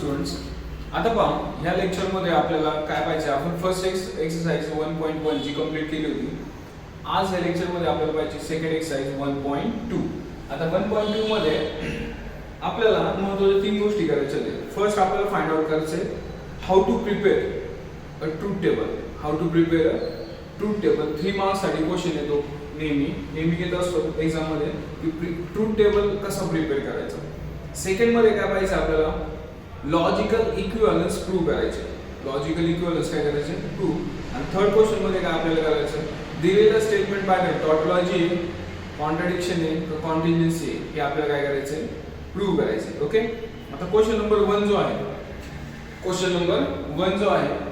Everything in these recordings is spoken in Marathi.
स्टुडंट्स. आता पहा ह्या लेक्चरमध्ये आपल्याला काय पाहिजे, आपण फर्स्ट एक्सरसाइज 1.1 जी कंप्लीट केली होती. आज या लेक्चरमध्ये आपल्याला पाहिजे सेकंड एक्सरसाइज 1.2. आता 1.2 मध्ये आपल्याला महत्त्वाच्या तीन गोष्टी करायच्या आहेत. फर्स्ट आपल्याला फाइंड आउट करायचे how to prepare a truth table. How to prepare a truth table 3 marks साठी क्वेश्चन येतो. नेहमी घेत असतो एक्झाम मध्ये की ट्रूथ टेबल कसा प्रिपेअर करायचा. सेकंड मध्ये काय पाहिजे आपल्याला, लॉजिकल इक्विव्हॅलन्स प्रूव्ह करायचे. लॉजिकल इक्विव्हॅलन्स काय करायचे, प्रूव्ह. आणि थर्ड क्वेश्चन मध्ये काय आपल्याला करायचं, दिलेलं स्टेटमेंट पॅटर्न टॉटोलॉजी कॉन्ट्रडिक्शन आहे कॉन्टिन्युएन्सी हे आपल्याला काय करायचं, प्रूव्ह करायचे. ओके. आता क्वेश्चन नंबर 1 जो आहे, क्वेश्चन नंबर 1 जो आहे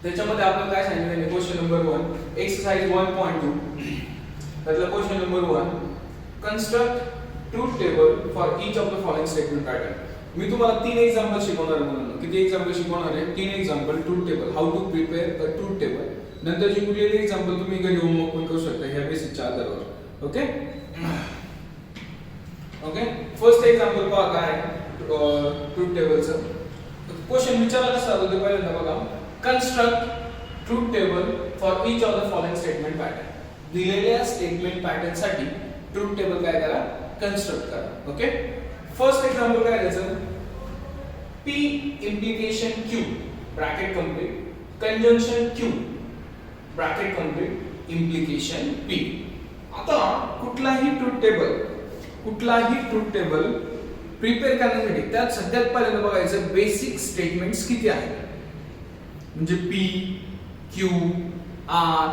त्याच्यामध्ये आपल्याला काय सांगितलं, क्वेश्चन नंबर 1 एक्सरसाइज 1.2 त्यातला question number 1 construct truth table for each of the following statement pattern. मी तुम्हाला 3 एक्झाम्पल शिकवणार आहे. म्हणून किती एक्झाम्पल शिकवणार आहे, 3 example truth table, how to prepare a truth table. नंतरची कुठलेली एक्झाम्पल तुम्ही घरी होमवर्क पण करू शकता ह्या बेसिकच्या आधारावर. Okay okay. फर्स्ट एक्झाम्पल पहा काय ट्रूथ टेबलचं क्वेश्चन विचारला कसा होता ते पहिल्यांदा बघा. Construct truth table for each of the following statement pattern. दिलेल्या स्टेटमेंट पॅटर्न साठी ट्रूथ टेबल काय करा, कन्स्ट्रक्ट करा. ओके. फर्स्ट एक्झाम्पल काय द्यायचं, P implication Q bracket complete conjunction Q bracket complete implication P. आता कुठलाही ट्रूथ टेबल प्रिपेअर करण्यासाठी त्यात सगळ्यात पहिल्यांदा बघायचं बेसिक स्टेटमेंट्स किती आहेत. म्हणजे P Q R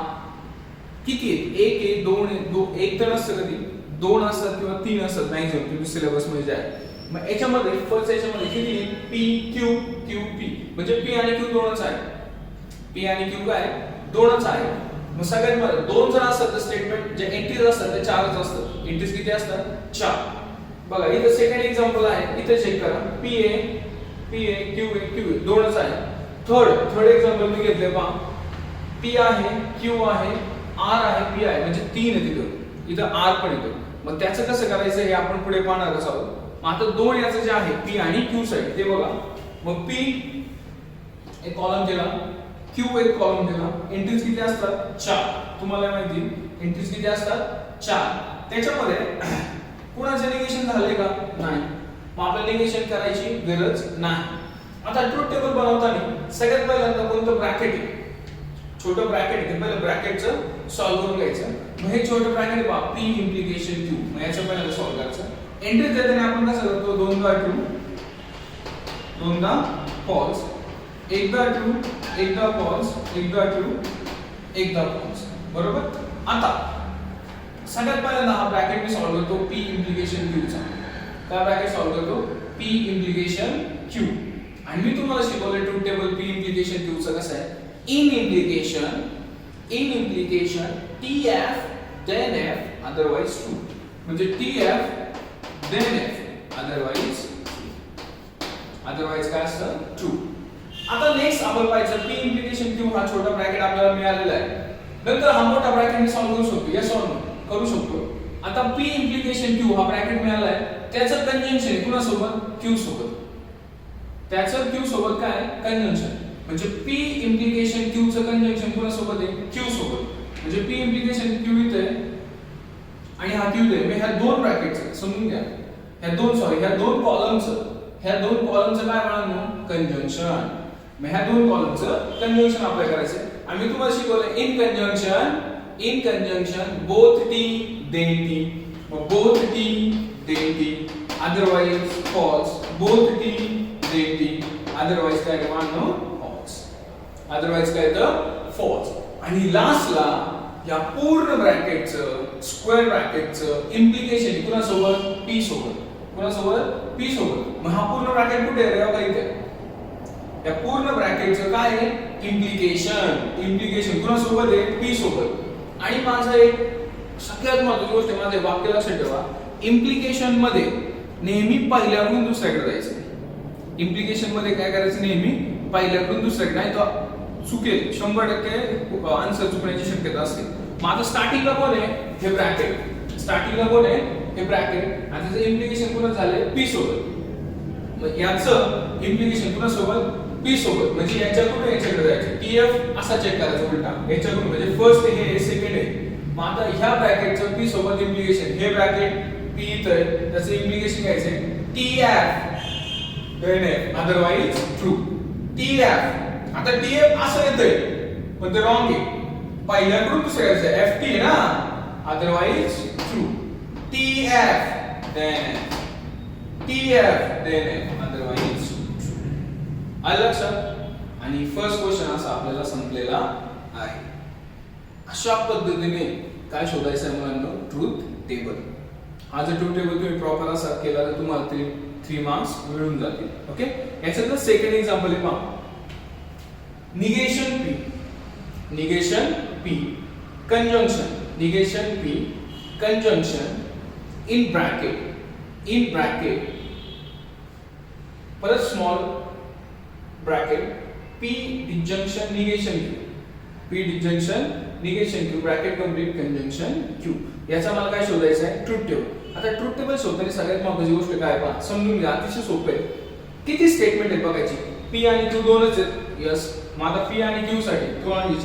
किती आहेत, 1 आहे 2 आहे, 1 तर नसतं कधी, 2 असतात किंवा 3 असतात मॅक्सिमम तुम्ही सिलेबस मध्ये जाय. मग याच्यामध्ये फर्स्ट याच्यामध्ये किती आहे, P Q Q P म्हणजे P आणि Q दोनच आहे. P आणि Q काय दोनच आहे. मग सगळ्यात मध्ये 2 जर असतात तर स्टेटमेंट जे एंट्रीज असतात ते 4च असतात. एंट्रीज किती असतात, 4. बघा इथं सेकंड एक्झाम्पल आहे, इथे चेक करा P आहे Q आहे दोनच आहे. थर्ड एक्झाम्पल मी घेतले पहा, P आहे Q आहे R आहे P आहे म्हणजे 3 आहे तिथं, इथं R पण येतो. मग त्याचं कसं करायचं हे आपण पुढे पाहणारच आहोत. आता 2 याचं जे आहे P आणि Q साइड ते बघा. मग P एक कॉलम दिला, Q एक कॉलम दिला, एंट्रीज किती असतात 4. तुम्हाला माहिती एंट्रीज किती असतात 4. त्याच्यामध्ये कुणाचं निगेशन झाले का नाही, मग आपल्याला निगेशन करायची गरज नाही. आता ट्रूथ टेबल बनवताना सगळ्यात पहिल्यांदा कोणतं ब्रॅकेट आहे, छोटं ब्रॅकेट आहे, पहिलं ब्रॅकेटचं सॉल्व्ह करून घ्यायचं. मग हे छोटं ब्रॅकेट पहा P implication Q, मग याचं पहिल्यांदा सॉल्व्ह करायचं. एंट्री देताना आपण कसं करतो, दोनदा ट्रू दोनदा फॉल्स, एकदा ट्रू एकदा फॉल्स, एकदा ट्रू एकदा फॉल्स. बरोबर. आता सगळ्यात पहिल्यांदा हा ब्रॅकेट मी सॉल्व्ह करतो P implication Q चा. काय ब्रॅकेट सॉल्व्ह करतो, P implication Q. आणि मी तुम्हाला शिकवलं truth table P implication Q चं कसं आहे. In implication TF then F otherwise true म्हणजे TF then F otherwise काय असतं true. आता नेक्स्ट आपण पाहायचं P implication Q हा छोटा ब्रॅकेट आपल्याला मिळालेला आहे. नंतर हा मोठा ब्रॅकेट मी सॉल्व्ह करू शकतो, या सॉल्व्ह करू शकतो. आता P implication Q हा ब्रॅकेट मिळाला आहे, त्याचं कंजंक्शन कुणासोबत, Q सोबत. त्याचं Q सोबत काय कंजंक्शन म्हणजे P implication Q चं कंजंक्शन कोणासोबत आहे, Q सोबत. म्हणजे P implication Q इथे आणि हा Q इथे. मी ह्या दोन ब्रॅकेटचं समजून घ्या, ह्या दोन कॉलमचं काय म्हणालो, कंजंक्शन. मग ह्या दोन कॉलमचं कंजंक्शन अप्लाय करायचं. आणि मी तुम्हाला शिकवलं in conjunction both T then T. मग both T then T otherwise false, both T then T otherwise काय म्हणालो, अदरवाइज काय तर फॉल्स. आणि लास्टला या पूर्ण ब्रॅकेटचं स्क्वेअर ब्रॅकेटचं इम्प्लिकेशन कुणासोबत, P सोबत. कुणासोबत, P सोबत. मग हा पूर्ण ब्रॅकेट कुठे आहे, बघा इथे. या पूर्ण ब्रॅकेटचं काय आहे, इम्प्लिकेशन कुणासोबत आहे, P सोबत. आणि माझं एक सगळ्यात महत्त्वाची गोष्ट माझे वाक्य लक्षात ठेवा, इम्प्लिकेशन मध्ये नेहमी पहिल्याकडून दुसऱ्याकडे जायचं. इम्प्लिकेशन मध्ये काय करायचं, नेहमी पहिल्याकडून दुसऱ्याकडे, नाही तर चुकेल 100% आन्सर चुकण्याची शक्यता असते. मग आता स्टार्टिंगला कोण आहे, हे ब्रॅकेट. स्टार्टिंगला कोण आहे, हे ब्रॅकेट. आणि त्याचं इम्प्लिकेशन कोण झाले, P सोबत. मग याचं इम्प्लिकेशन कुणासोबत पी सोबत, म्हणजे याच्याकडून याच्याकडे जायचे, टीएफ असा चेक करायचा उलटा याच्याकडून, म्हणजे फर्स्ट हे सेकंड आहे. मग आता ह्या ब्रॅकेटचं पी सोबत इम्प्लिकेशन, हे ब्रॅकेट पी तर त्याचं इम्प्लिकेशन घ्यायचे TF then F otherwise true. TF आता टीएफ असं येतंय पण ते रॉंग आहे, पहिल्याकडून दुसऱ्याचं एफटी आहे ना, otherwise true. TF then TF then F otherwise true. आलं लक्षात? आणि फर्स्ट क्वेश्चन असा आपल्याला संपलेला आहे. अशा पद्धतीने काय शोधायचं आहे मुलांना, ट्रूथ टेबल. हा जर ट्रूथ टेबल तुम्ही प्रॉपर असा केला तर तुम्हाला 3 मार्क्स मिळून जातील. ओके, याच्यातलं सेकंड एक्झाम्पल आहे पहा, negation p. Negation p conjunction, negation p conjunction in bracket परत small bracket p disjunction negation q, p disjunction negation q bracket complete conjunction q. याचा मला काय शोधायचं आहे, ट्रूथ टेबल. आता ट्रूथ टेबल शोधताना सगळ्यात महत्त्वाची गोष्ट काय पहा, समजून घ्या, अतिशय सोपं आहे. किती स्टेटमेंट आहेत बघायची, पी आणि क्यू दोनच आहेत. यस, मग आता पी आणि क्यू साठी 2 आणि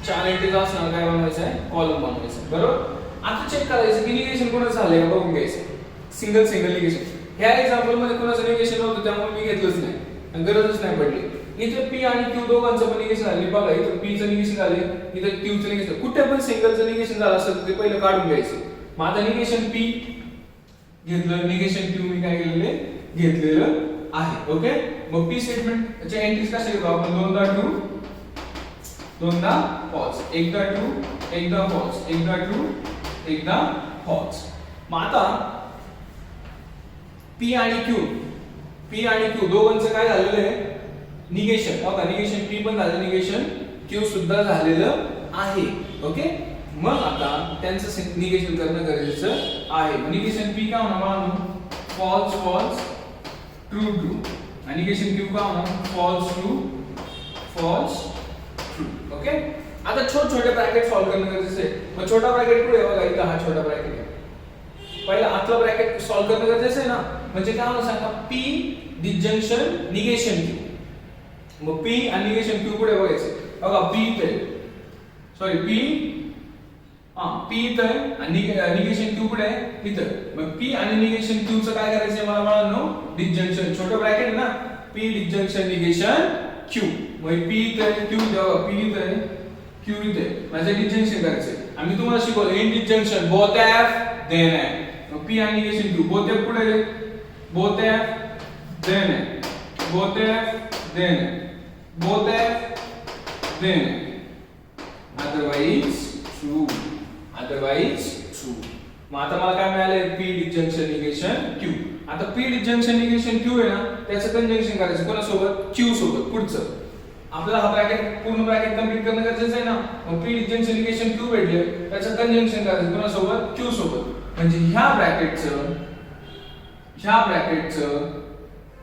4 एंट्रीज असणार, काय बनवायचं आहे, कॉलम बनवायचा आहे. बरोबर, आता चेक करायचं की निगेशन कोणाचं झालंय का बघून घ्यायचं, सिंगल निगेशन. ह्या एक्झाम्पल मध्ये कोणाचं निगेशन नव्हतं त्यामुळे मी घेतलंच नाही, गरजच नाही पडली. इथे पी आणि क्यू दोघांचं पण निगेशन झाले बघा, इथे पी चं निगेशन झाले, इथे क्यू चं निगेशन. कुठे पण सिंगलचं निगेशन झालं असेल ते पहिलं काढून घ्यायचं. मग आता निगेशन पी घेतलं, निगेशन क्यू मी काय केलेले घेतलेलं आहे. ओके, मग पी स्टेटमेंट च्या एंट्रीज कशा घेतो आपण, दोनदा ट्रू दोनदा फॉल्स, एकदा ट्रू एकदा फॉल्स, एकदा ट्रू एकदा फॉल्स. मग आता पी आणि क्यू दोघांचं काय झालेलं आहे, निगेशन. बघा, निगेशन पी पण झालं, निगेशन क्यू सुद्धा झालेलं आहे. ओके, मग आता त्यांचं निगेशन करणं गरजेचं आहे. निगेशन पी का होणार, फॉल्स फॉल्स ट्रू ट्रू, आणि निगेशन क्यू का होणार, false true false true. Okay, आता छोटे ब्रॅकेट सॉल्व करणं गरजेचं आहे. मग छोटा ब्रॅकेट कुठे आहे, बघा इथं हा छोटा ब्रॅकेट आहे. पहिला आतला ब्रॅकेट सॉल्व करणं गरजेचं आहे ना, म्हणजे काय होणार सांगा, पी डिजंक्शन निगेशन क्यू. मग पी आणि निगेशन क्यू कुठे बघायचं, बघा पी इथे, सॉरी पी इथं आणि निगेशन क्यू कुठे आहे, इथं. मग पी आणि निगेशन क्यू चं काय करायचं मला म्हणून, डिजंक्शन. छोटं ब्रॅकेट आहे ना, पी डिजंक्शन निगेशन क्यू. मग पी इथं क्यू जेव्हा पी इथं क्यू इथे, माझं डिजंक्शन करायचं. आम्ही तुम्हाला शिकवलं in disjunction both F then F. मग पी आणि निगेशन क्यू, बोथ एफ कुठे आहे, both F then F, both F then F, both f then otherwise true, otherwise true. मग आता मला काय मिळालं, p डिजंक्शन निगेशन q. आता p डिजंक्शन निगेशन q आहे ना, त्याचं कंजंक्शन करायचं कोणासोबत, q सोबत. पुढचं आपल्याला हा ब्रॅकेट पूर्ण ब्रॅकेट कंप्लीट करणं गरजेचं आहे ना. मग p डिजंक्शन निगेशन q भेटले, त्याचं कंजंक्शन करायचं कोणासोबत, q सोबत. म्हणजे ह्या ब्रॅकेटचं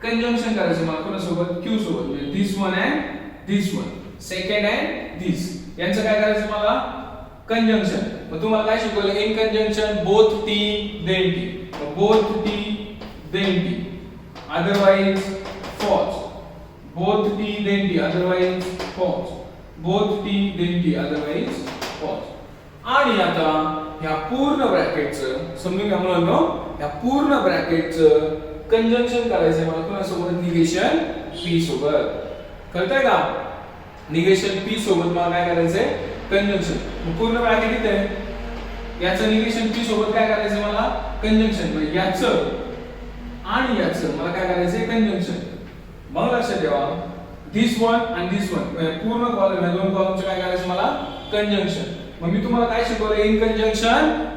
कंजंक्शन करायचं मला कोणासोबत, q सोबत. म्हणजे this one and this one, second and this, यांचं काय करायचं मला, कंजंक्शन. मग तुम्हाला काय शिकवलं, in conjunction both T then T, both T then T otherwise false, both T then T otherwise false, both T then T otherwise false. आणि आता ह्या पूर्ण ब्रॅकेटचं समजून घ्या मुलांनो, ह्या पूर्ण ब्रॅकेटचं कंजंक्शन करायचंय मला कोणासोबत, निगेशन पी सोबत. कळतंय का, निगेशन पी सोबत मला काय करायचंय, कंजंक्शन. पूर्ण ब्रॅकेट इथे आहे, याचं निगेशन पी सोबत काय करायचंय मला, कंजंक्शन. म्हणजे याचं आणि याचं मला काय करायचंय, कंजंक्शन. मग लक्षात ठेवा, दिस वन आणि दिस वन, पूर्ण कॉलम या दोन कॉलमचं काय करायचं मला, कंजंक्शन. मग मी तुम्हाला काय शिकवलं,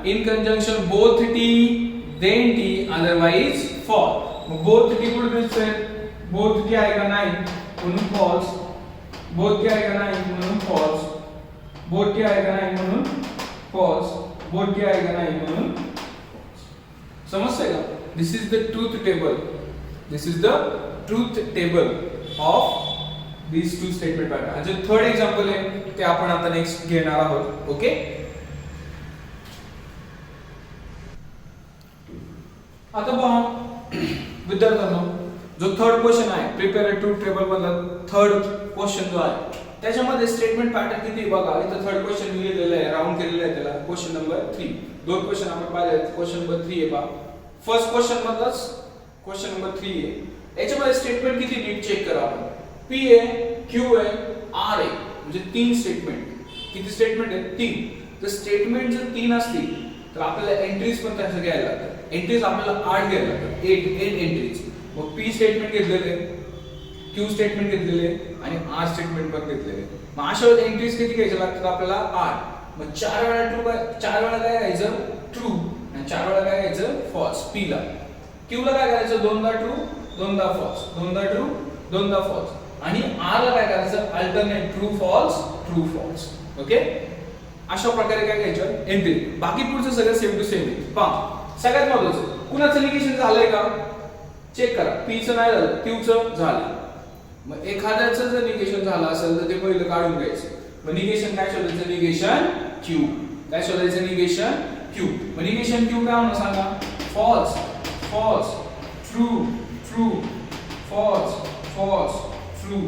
in conjunction both T then T otherwise false. मग बोथ टी कुठे दिसतंय, बोथ टी आहे का नाही म्हणून फॉल्स, बोथ टी आहे का नाही म्हणून फॉल्स, बोथ टी आहे का नाही म्हणून फॉल्स, बोथ टी आहे का नाही म्हणून फॉल्स. समजतंय का, this is the truth table, this is the truth table of these two statement pattern. जे थर्ड एक्झाम्पल आहे ते आपण आता नेक्स्ट घेणार आहोत. ओके, आता पहा विद्यार्थ्यांनो जो थर्ड क्वेश्चन आहे प्रिपेअर अ ट्रूथ टेबल मधला थर्ड क्वेश्चन जो आहे त्याच्यामध्ये स्टेटमेंट पॅटर्न किती आहे बघा. इथं थर्ड क्वेश्चन मी लिहिलेलं आहे, राऊंड केलेलं आहे त्याला. क्वेश्चन नंबर 3 दोन क्वेश्चन आपण पाहिले. क्वेश्चन नंबर 3 आहे बघा. फर्स्ट क्वेश्चन मधलाच क्वेश्चन नंबर 3 आहे. याच्यामध्ये स्टेटमेंट किती नीट चेक करा आपण. पी आहे, क्यू आहे, आर आहे, म्हणजे तीन स्टेटमेंट. किती स्टेटमेंट आहेत? 3. तर स्टेटमेंट जर 3 असतील तर आपल्याला एंट्रीज पण त्याचं घ्यायला लागतात. एंट्रीज आपल्याला 8 घ्यायला लागतात. 8 एंट्रीज. मग पी स्टेटमेंट घेतलेले, क्यू स्टेटमेंट घेतलेले आणि आर स्टेटमेंट पण घेतलेले. मग अशा वेळेस एंट्रीज किती घ्यायच्या लागतात आपल्याला? 8. मग 4 वेळा ट्रू, 4 वेळा काय घ्यायचं? ट्रू. आणि 4 वेळा काय घ्यायचं? फॉल्स. पी ला. क्यू ला काय करायचं? दोनदा ट्रू, दोनदा फॉल्स, दोनदा ट्रू, दोनदा फॉल्स. आणि आर ला काय करायचं? Alternate true false, true false. Okay. अशा प्रकारे काय घ्यायचं? एंट्री. बाकी पुढचं सगळं सेम टू सेम आहे. पहा सगळ्यात महत्त्वाचं कुणाचं निगेशन झालंय का चेक करा. पी चं नाही झालं, क्यू चं झालं. मग एखाद्याचं जर निगेशन झालं असेल तर ते पहिलं काढून घ्यायचं. मग निगेशन काय शोधायचं? Negation q. काय शोधायचं? Negation q. मग निगेशन क्यू काय होणार सांगा? False, false, true, true, false, false, true,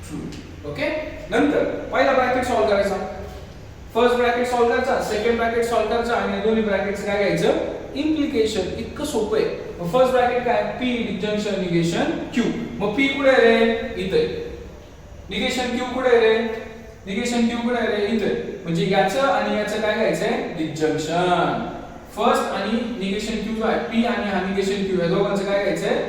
true. Okay. नंतर पहिला ब्रॅकेट सॉल्व करायचा. फर्स्ट ब्रॅकेट सॉल्व करायचा, सेकंड ब्रॅकेट सॉल्व करायचा आणि दोन्ही ब्रॅकेटचं काय घ्यायचं? इम्प्लिकेशन. इतकं सोपं आहे. मग फर्स्ट ब्रॅकेट काय? P disjunction negation q. मग पी कुठे आहे रे? इथे. निगेशन क्यू कुठे आहे रे? निगेशन क्यू कुठे आहे रे? इथे. म्हणजे याचं आणि याचं काय घ्यायचंय? डिजंक्शन. फर्स्ट आणि निगेशन क्यू जो आहे पी आणि हा निगेशन क्यू या दोघांचं काय घ्यायचंय?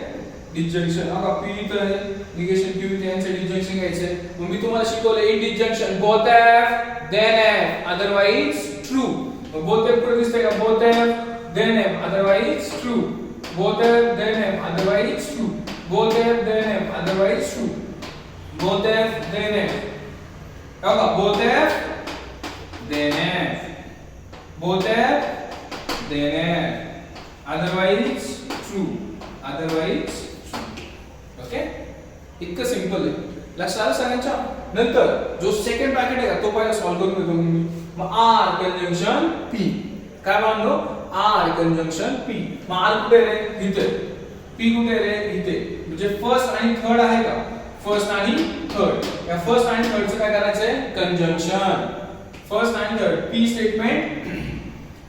डिजंक्शन. बघा पी इथे आहे, निगेशन क्यू इथे, यांचं डिजंक्शन घ्यायचंय. मग मी तुम्हाला शिकवलं in disjunction both F then f otherwise true. both f कुठे दिसतंय का? both f then f otherwise true. both f then f otherwise true. both f then f otherwise true. both f then f. बघा both f then f. both f then f otherwise true. otherwise true. Okay. इतकं सिंपल आहे. लक्षात आलं सगळ्यांच्या. नंतर जो सेकंड ब्रॅकेट आहे तो पहिला सॉल्व करून घेतो मी. मग आर कंजंक्शन पी. काय मानलो? R conjunction p. मग आर कुठे रे? इथे. पी कुठे रे? इथे. म्हणजे फर्स्ट आणि थर्ड आहे का? फर्स्ट आणि थर्ड. या फर्स्ट आणि थर्डचं काय करायचंय? कंजंक्शन. फर्स्ट आणि third P statement,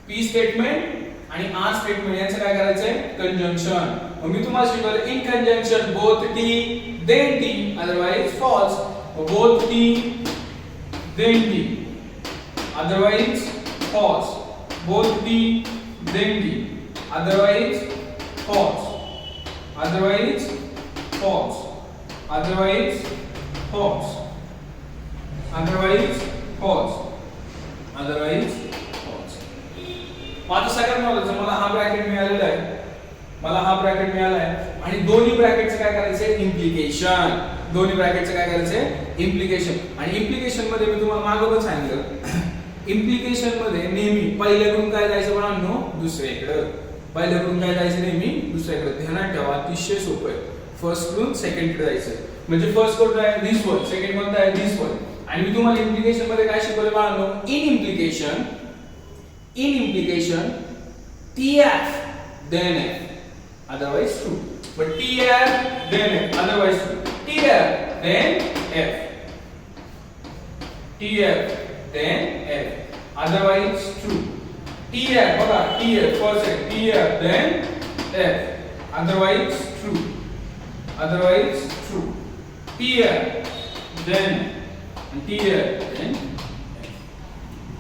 P statement आणि आर स्टेटमेंट यांचं काय करायचंय? कंजंक्शन. मग मी तुम्हाला शिकवलं in conjunction both T then t otherwise false. both t then t otherwise false. both t then t otherwise false. otherwise false. otherwise false. otherwise false. otherwise false. आता सगळ्यात महत्त्वाचं मला हा ब्रॅकेट मिळालेला आहे. मला हा ब्रॅकेट मिळाला आहे आणि दोन्ही ब्रॅकेटचं काय करायचंय? इम्प्लिकेशन. दोन्ही ब्रॅकेटचं काय करायचंय? इम्प्लिकेशन. आणि इम्प्लिकेशन मध्ये मी तुम्हाला मागं पण सांगितलं इम्प्लिकेशन मध्ये नेहमी पहिल्याकडून काय जायचं म्हणानो? दुसऱ्याकडे. पहिल्याकडून काय जायचं? नेहमी दुसऱ्याकडे. ध्यानात ठेवा अतिशय सोपं आहे. फर्स्ट कडून सेकंड कडे जायचं. म्हणजे फर्स्ट कोणता आहे? This one. सेकंड कोणता आहे? This one. आणि मी तुम्हाला इम्प्लिकेशन मध्ये काय शिकवलं म्हणानो? In implication, in implication TF then F otherwise true. But TF then F otherwise true. TF then F. TF then F otherwise true. TF बघा TF first आहे. TF then F otherwise true. otherwise true. TF then TF then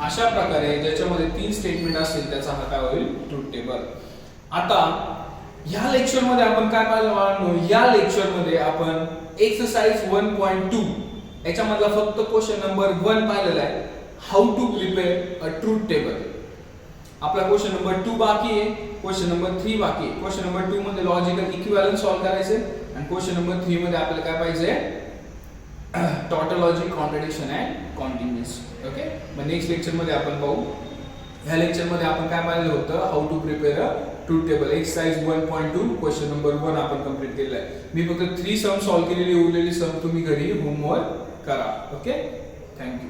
अशा प्रकारे ज्याच्यामध्ये 3 स्टेटमेंट असतील त्याचा हा काय होईल? Truth table. आता या लेक्चर मध्ये आपण काय पाहिलं? या लेक्चर मध्ये आपण एक्सरसाइज 1.2 याच्यामधला फक्त क्वेश्चन नंबर 1 पाहिलेला आहे. How to prepare a truth table. आपला क्वेश्चन नंबर 2 बाकी आहे, क्वेश्चन नंबर 3 बाकी आहे. क्वेश्चन नंबर 2 मध्ये लॉजिकल इक्विव्हॅलन्स सॉल्व करायचे आणि क्वेश्चन नंबर 3 मध्ये आपल्याला काय पाहिजे? Tautology, contradiction and कॉन्टिन्युअस. ओके. मग नेक्स्ट लेक्चर मध्ये आपण पाहू. ह्या लेक्चर मध्ये आपण काय पाहिलं होतं? How to prepare a truth table. Exercise 1.2 question number 1 आपण कंप्लीट केलेला आहे. मी फक्त 3 सम सॉल्व केलेली, उरलेली सम तुम्ही घरी होमवर्क करा. ओके. थँक्यू.